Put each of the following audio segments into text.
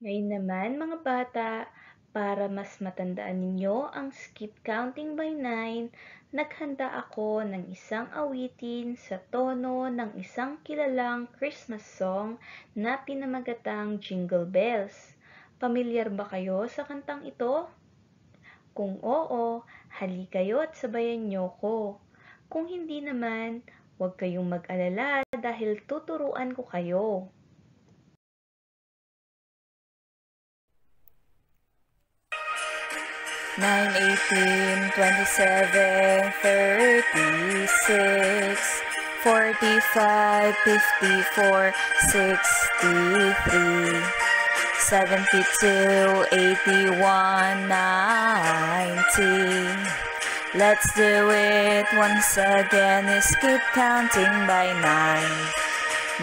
Ngayon naman mga bata, para mas matandaan ninyo ang skip counting by 9, naghanda ako ng isang awitin sa tono ng isang kilalang Christmas song na pinamagatang Jingle Bells. Pamilyar ba kayo sa kantang ito? Kung oo, halikayo at sabayan niyo ko. Kung hindi naman, huwag kayong mag-alala dahil tuturuan ko kayo. 9, 18, 27, 36, 45, 54, 63, 72, 81, 90. Let's do it once again. Keep counting by 9.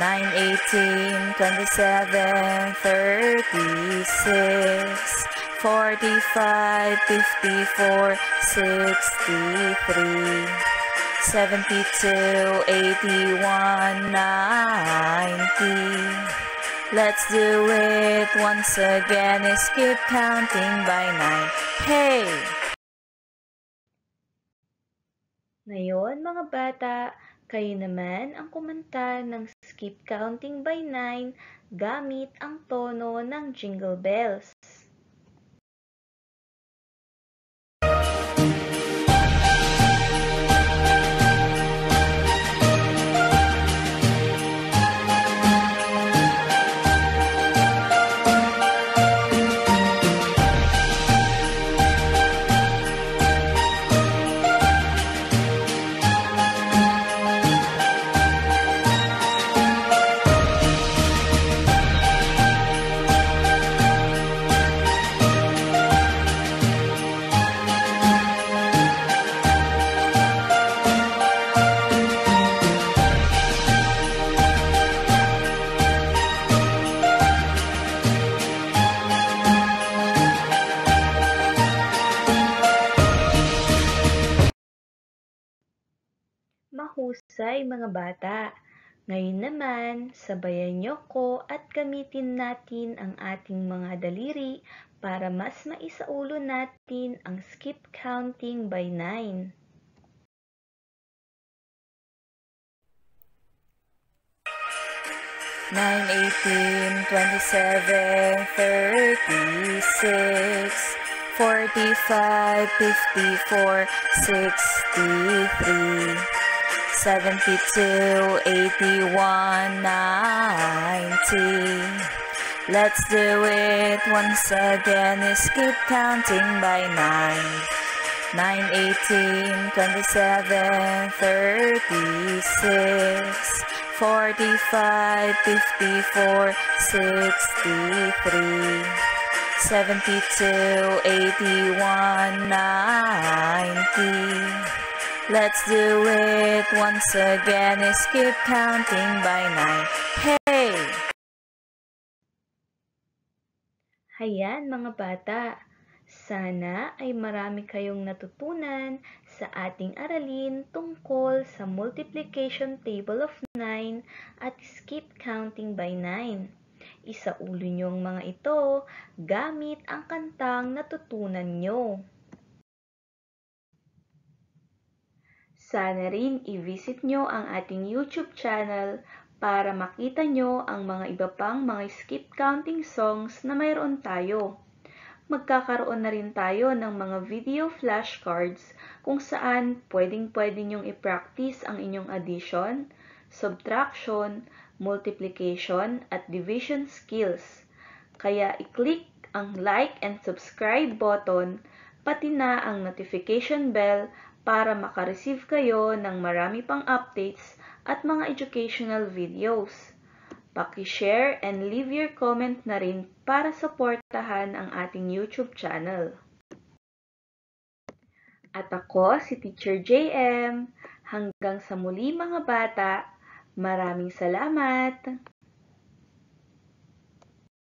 9, 18, 27, 36, 45, 54, 63, 72, 81, 90. Let's do it once again. Keep counting by 9. Hey! Ngayon mga bata, kayo naman ang kumanta ng skip counting by 9 gamit ang tono ng Jingle Bells. Mahusay mga bata! Ngayon naman, sabayan niyo ko at gamitin natin ang ating mga daliri para mas maisaulo natin ang skip counting by 9. Nine, 18, 27, 36, 45, 54, 63, 72, 81, 90. Let's do it once again. Keep counting by 9. 9, 18, 27, 36, 45, 54, 63, 72, 81, 90. Let's do it once again. Keep counting by 9. Hey! Hayan mga bata! Sana ay marami kayong natutunan sa ating aralin tungkol sa multiplication table of 9 at skip counting by 9. Isaulo niyo ang mga ito gamit ang kantang natutunan nyo. Sana rin i-visit nyo ang ating YouTube channel para makita nyo ang mga iba pang mga skip counting songs na mayroon tayo. Magkakaroon na rin tayo ng mga video flashcards kung saan pwedeng-pwede nyong i-practice ang inyong addition, subtraction, multiplication, at division skills. Kaya i-click ang like and subscribe button, pati na ang notification bell para makareceive kayo ng marami pang updates at mga educational videos. Paki-share and leave your comment na rin para suportahan ang ating YouTube channel. At ako si Teacher JM. Hanggang sa muli mga bata, maraming salamat!